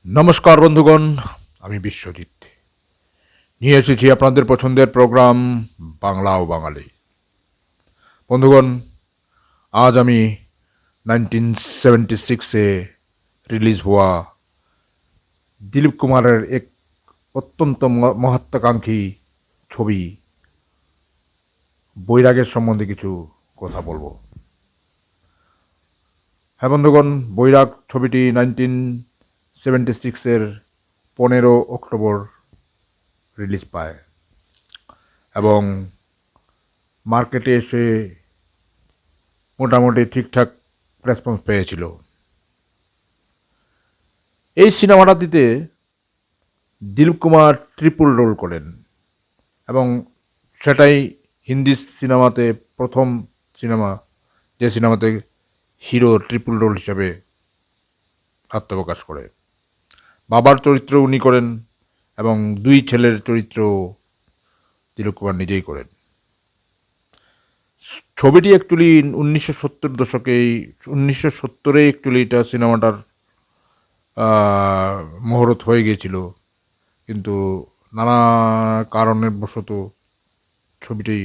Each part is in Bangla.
নমস্কার বন্ধুগণ, আমি বিশ্বজিৎ নিয়ে এসেছি আপনাদের পছন্দের প্রোগ্রাম বাংলা ও বাঙালি। বন্ধুগণ, আজ আমি 1976-এ রিলিজ হওয়া দিলীপ কুমারের এক অত্যন্ত মহত্বাকাঙ্ক্ষী ছবি বৈরাগের সম্বন্ধে কিছু কথা বলবো। হ্যাঁ বন্ধুগণ, বৈরাগ ছবিটি 1976-এর 15 অক্টোবর রিলিজ পায় এবং মার্কেটে এসে মোটামুটি ঠিকঠাক রেসপন্স পেয়েছিল। এই সিনেমাটাতে দিলীপ কুমার ট্রিপল রোল করেন এবং সেটাই হিন্দি সিনেমাতে প্রথম সিনেমা যে সিনেমাতে হিরো ট্রিপল রোল হিসাবে আত্মপ্রকাশ করে। বাবার চরিত্র উনি করেন এবং দুই ছেলের চরিত্র দিলীপ কুমার নিজেই করেন। ছবিটি অ্যাকচুয়ালি 1970 দশকেই 1970-এ অ্যাকচুয়ালি এটা সিনেমাটার মহরত হয়ে গিয়েছিল, কিন্তু নানা কারণের বশত ছবিটি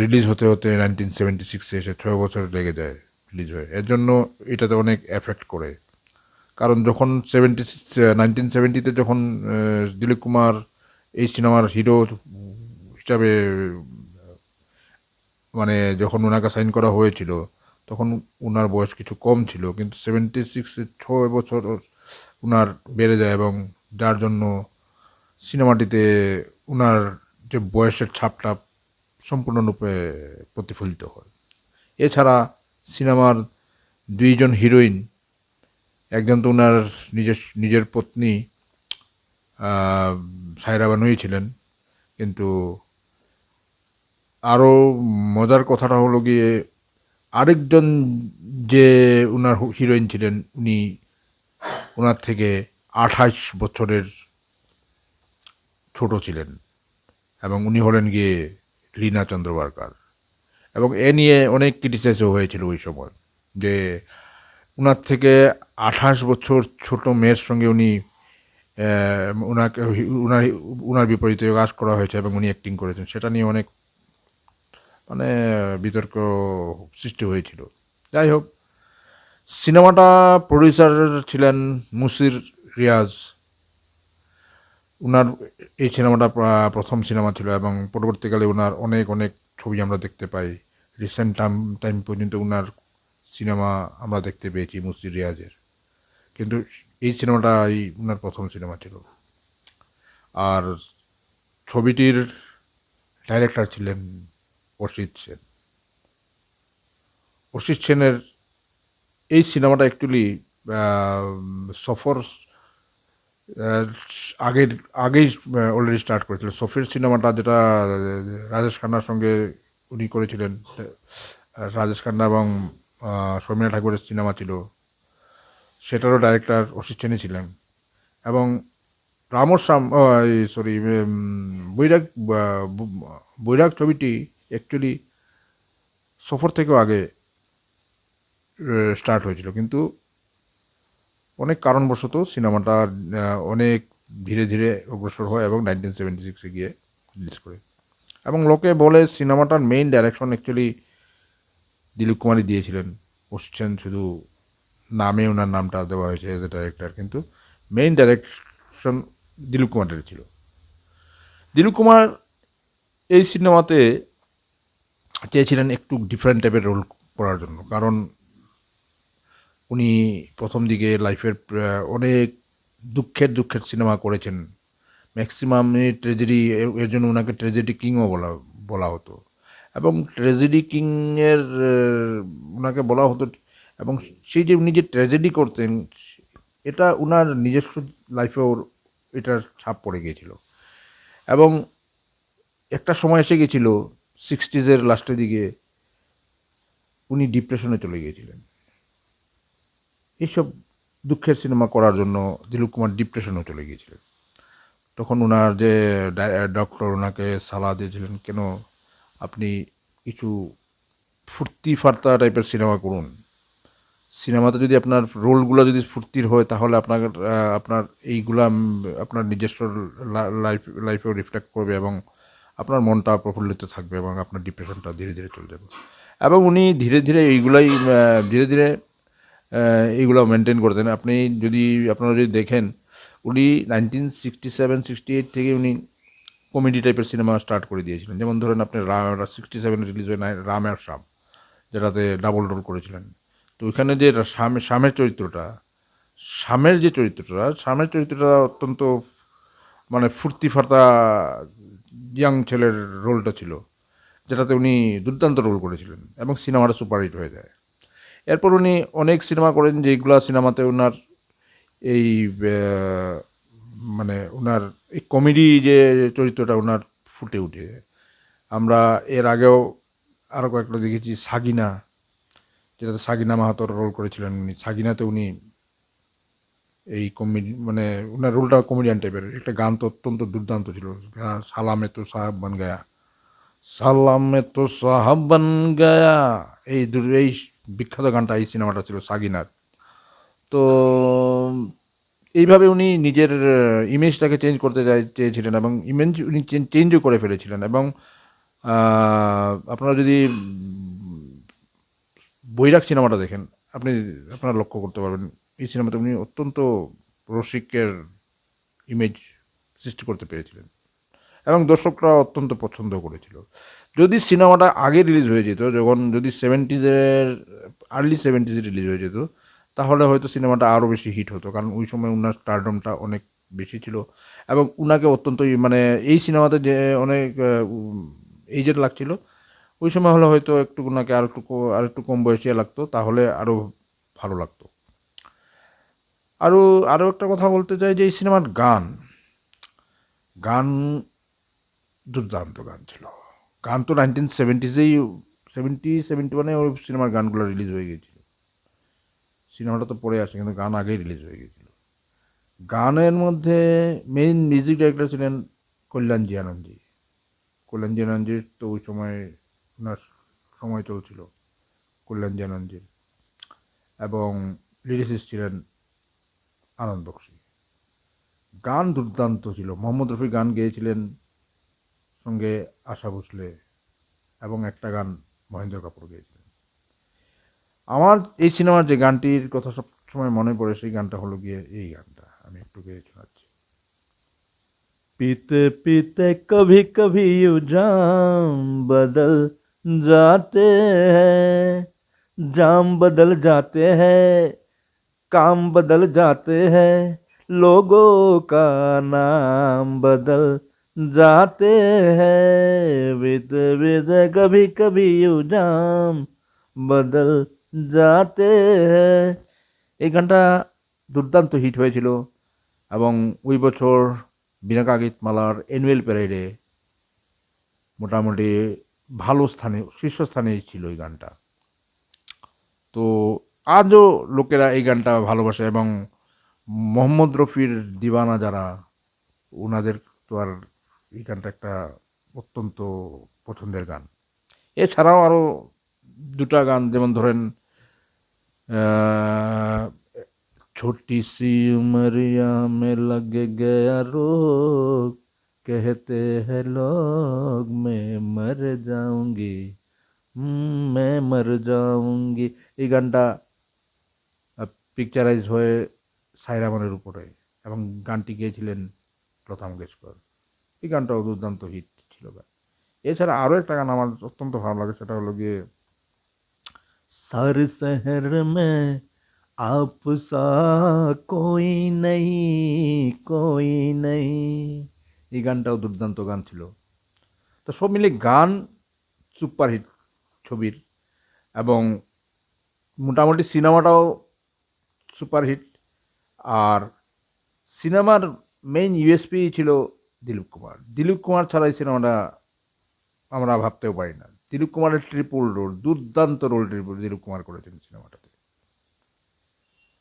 রিলিজ হতে হতে 1976-এ এসে 6 বছর লেগে যায় রিলিজ হয়ে। এর জন্য এটাতে অনেক এফেক্ট করে, কারণ যখন 1970-তে যখন দিলীপ কুমার এই সিনেমার হিরো হিসাবে মানে যখন ওনাকে সাইন করা হয়েছিল তখন ওনার বয়স কিছু কম ছিল, কিন্তু 76-এ 6 বছর ওনার বেড়ে যায় এবং যার জন্য সিনেমাটিতে ওনার যে বয়সের ছাপটা সম্পূর্ণরূপে প্রতিফলিত হয়। এছাড়া সিনেমার দুইজন হিরোইন, একজন তো ওনার নিজের পত্নী সায়রা বানুই ছিলেন, কিন্তু আরও মজার কথাটা হলো গিয়ে আরেকজন যে ওনার হিরোইন ছিলেন উনি ওনার থেকে 28 বছরের ছোট ছিলেন এবং উনি হলেন গিয়ে লীনা চন্দ্রবারকার। এবং এ নিয়ে অনেক ক্রিটিসাইজও হয়েছিল ওই সময় যে ওনার থেকে 28 বছর ছোট মেয়ের সঙ্গে উনি ওনাকে ওনার বিপরীতে কাজ করা হয়েছে এবং উনি অ্যাক্টিং করেছেন, সেটা নিয়ে অনেক মানে বিতর্ক সৃষ্টি হয়েছিল। যাই হোক, সিনেমাটা প্রডিউসার ছিলেন মুসির রিয়াজ। ওনার এই সিনেমাটা প্রথম সিনেমা ছিল এবং পরবর্তীকালে ওনার অনেক অনেক ছবি আমরা দেখতে পাই। রিসেন্ট টাইম পর্যন্ত ওনার সিনেমা আমরা দেখতে পেয়েছি মুসির রিয়াজের, কিন্তু এই সিনেমাটাই ওনার প্রথম সিনেমা ছিল। আর ছবিটির ডাইরেক্টর ছিলেন অসিত সেন। অসিত সেনের এই সিনেমাটা অ্যাকচুয়ালি সফর আগের আগেই অলরেডি স্টার্ট করেছিল। সফির সিনেমাটা যেটা রাজেশ খান্নার সঙ্গে উনি করেছিলেন, রাজেশ খান্না এবং শর্মিলা ঠাকুরের সিনেমা ছিল, সেটারও ডাইরেক্টর অসিত সেনই ছিলেন। এবং বৈরাগ বৈরাগ ছবিটি অ্যাকচুয়ালি সফর থেকেও আগে স্টার্ট হয়েছিল, কিন্তু অনেক কারণবশত সিনেমাটা অনেক ধীরে ধীরে অগ্রসর হয় এবং 1976-এ গিয়ে রিলিজ করে। এবং লোকে বলে সিনেমাটার মেইন ডাইরেকশন অ্যাকচুয়ালি দিলীপ কুমারই দিয়েছিলেন। অসিত সেন শুধু নামে ওনার নামটা দেওয়া হয়েছে এজ এ ডাইরেক্টর, কিন্তু মেইন ডাইরেকশন দিলীপ কুমারের ছিল। দিলীপ কুমার এই সিনেমাতে চেয়েছিলেন একটু ডিফারেন্ট টাইপের রোল করার জন্য, কারণ উনি প্রথম দিকে লাইফের অনেক দুঃখের সিনেমা করেছেন। ম্যাক্সিমাম ট্র্যাজেডি, এর জন্য ওনাকে ট্র্যাজেডি কিংও বলা হতো এবং ট্র্যাজেডি কিংয়ের ওনাকে বলা হতো। এবং সেই যে উনি যে ট্র্যাজেডি করতেন এটা ওনার নিজস্ব লাইফেও এটার ছাপ পড়ে গিয়েছিল। এবং একটা সময় এসে গেছিল 60s-এর লাস্টের দিকে উনি ডিপ্রেশনে চলে গিয়েছিলেন। এইসব দুঃখের সিনেমা করার জন্য দিলীপ কুমার ডিপ্রেশনেও চলে গিয়েছিলেন। তখন ওনার যে ডক্টর ওনাকে সালাহ দিয়েছিলেন, কেন আপনি কিছু ফুর্তি ফার্তা টাইপের সিনেমা করুন, সিনেমাতে যদি আপনার রোলগুলো যদি ফুর্তির হয় তাহলে আপনার এইগুলা আপনার নিজস্ব লাইফেও রিফ্লেক্ট করবে এবং আপনার মনটা প্রফুল্লিত থাকবে এবং আপনার ডিপ্রেশনটা ধীরে ধীরে চলে যাবে। এবং উনি ধীরে ধীরে ধীরে ধীরে এইগুলো মেনটেন করতেন। আপনারা যদি দেখেন, উনি 1967-68 থেকে উনি কমেডি টাইপের সিনেমা স্টার্ট করে দিয়েছিলেন। যেমন ধরেন আপনি 67 রিলিজ হয় রাম আর শ্যাম, যেটাতে ডাবল রোল করেছিলেন। তো ওইখানে যে স্বামের চরিত্রটা অত্যন্ত মানে ফুর্তি ফার্তা ইয়াং ছেলের রোলটা ছিল, যেটাতে উনি দুর্দান্ত রোল করেছিলেন এবং সিনেমাটা সুপারহিট হয়ে যায়। এরপর উনি অনেক সিনেমা করেন, যেগুলো সিনেমাতে ওনার এই মানে ওনার এই কমেডি যে চরিত্রটা ওনার ফুটে উঠে। আমরা এর আগেও আরও কয়েকটা দেখেছি, সাগিনা, যেটাতে সাগিনা মাহাতোর রোল করেছিলেন উনি। সাগিনাতে উনি এই কমেডি মানে ওনার রোলটা কমেডিয়ান টাইপের। একটা গান তো অত্যন্ত দুর্দান্ত ছিল, সালামে তো সাহাব বান গায়া, সালামে তো সাহাব বান গায়া। এই বিখ্যাত গানটা এই সিনেমাটা ছিল সাগিনার। তো এইভাবে উনি নিজের ইমেজটাকে চেঞ্জ করতে চেয়েছিলেন এবং ইমেজ উনি চেঞ্জও করে ফেলেছিলেন। এবং আপনারা যদি বৈরাগ সিনেমাটা দেখেন, আপনারা লক্ষ্য করতে পারবেন এই সিনেমাতে উনি অত্যন্ত রসিকের ইমেজ সৃষ্টি করতে পেরেছিলেন এবং দর্শকরা অত্যন্ত পছন্দ করেছিল। যদি সিনেমাটা আগে রিলিজ হয়ে যেত, যদি আর্লি সেভেন্টিজে রিলিজ হয়ে যেত, তাহলে হয়তো সিনেমাটা আরও বেশি হিট হতো, কারণ ওই সময় উনার স্টারডমটা অনেক বেশি ছিল এবং উনাকে অত্যন্ত মানে এই সিনেমাতে যে অনেক এইজেড লাগছিল। ওই সময় হলে হয়তো একটু ওনাকে আর একটু কম বয়সী লাগতো, তাহলে আরও ভালো লাগতো। আরও একটা কথা বলতে চাই যে এই সিনেমার গান দুর্দান্ত গান ছিল। গান তো 1970s-এই 71-এ ওই সিনেমার গানগুলো রিলিজ হয়ে গিয়েছিল। সিনেমাটা তো পরে আসে, কিন্তু গান আগেই রিলিজ হয়ে গিয়েছিল। গানের মধ্যে মেইন মিউজিক ডাইরেক্টর ছিলেন কল্যাণজী আনন্দজি। কল্যাণজী আনন্দজির তো ওই সময় ওনার সময় চলছিল কল্যাণজী আনন্দজির, এবং লিরিসিস্ট ছিলেন আনন্দ বক্সী। গান দুর্দান্ত ছিল। মোহাম্মদ রফি গান গেয়েছিলেন, সঙ্গে আশা ভোসলে, এবং একটা গান মহেন্দ্র কাপুর গেয়েছিলেন। আমার এই সিনেমার যে গানটির কথা সবসময় মনে পড়ে, সেই গানটা হলো গিয়ে এই গানটা, আমি একটু গেয়ে শোনাচ্ছি। पीते पीते कभी कभी यू जाम बदल जाते हैं, जाम बदल जाते हैं, काम बदल जाते हैं, लोगों का नाम बदल जाते हैं, बीते बीते कभी कभी यू जाम बदल जाते हैं। এই গানটা দুর্দান্ত হিট হয়েছিল এবং ওই বছর বিনা কাগিতমালার অ্যানুয়াল প্যারেডে মোটামুটি শীর্ষস্থানে ছিল এই গানটা। তো আজও লোকেরা এই গানটা ভালোবাসে এবং মোহাম্মদ রফির দিওয়ানা যারা, ওনাদের তো আর এই গানটা একটা অত্যন্ত পছন্দের গান। এছাড়াও আরও দুটা গান, যেমন ধরেন छोटी सी उमरिया में लग गया रोग, कहते हैं लोग मैं मर जाऊंगी, मैं मर जाऊंगी। এই গানটা পিকচারাইজ হয়ে সায়রা বানুর উপরে, এবং গানটি গেয়েছিলেন লতা মঙ্গেশকর। এই গানটাও দুর্দান্ত হিট ছিল। এছাড়া আরও একটা গান আমার অত্যন্ত ভালো লাগে, সেটা হলো গিয়ে सारे शहर में आप सा कोई नहीं, कोई नहीं। এই গানটাও দুর্দান্ত গান ছিল। তো সব মিলে গান সুপারহিট ছবির, এবং মোটামুটি সিনেমাটাও সুপারহিট। আর সিনেমার মেইন ইউএসপি ছিল দিলীপ কুমার ছাড়া এই সিনেমাটা আমরা ভাবতেও পারি না। দিলীপ কুমারের ট্রিপল রোল, দুর্দান্ত রোল দিলীপ কুমার করেছেন সিনেমাটাতে,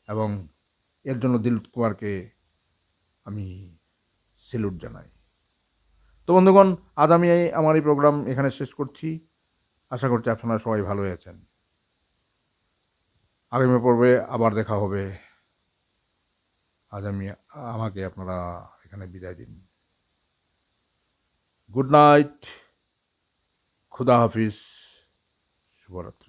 এবং এর জন্য দিলীপ কুমারকে আমি সেলুট জানাই। তো বন্ধুগণ, আজ আমি আমার এই প্রোগ্রাম এখানে শেষ করছি। আশা করছি আপনারা সবাই ভালো আছেন। আগামী পর্বে আবার দেখা হবে। আজ আমাকে আপনারা এখানে বিদায় দিন। গুড নাইট, খুদা হাফিজ, শুভরাত্রি।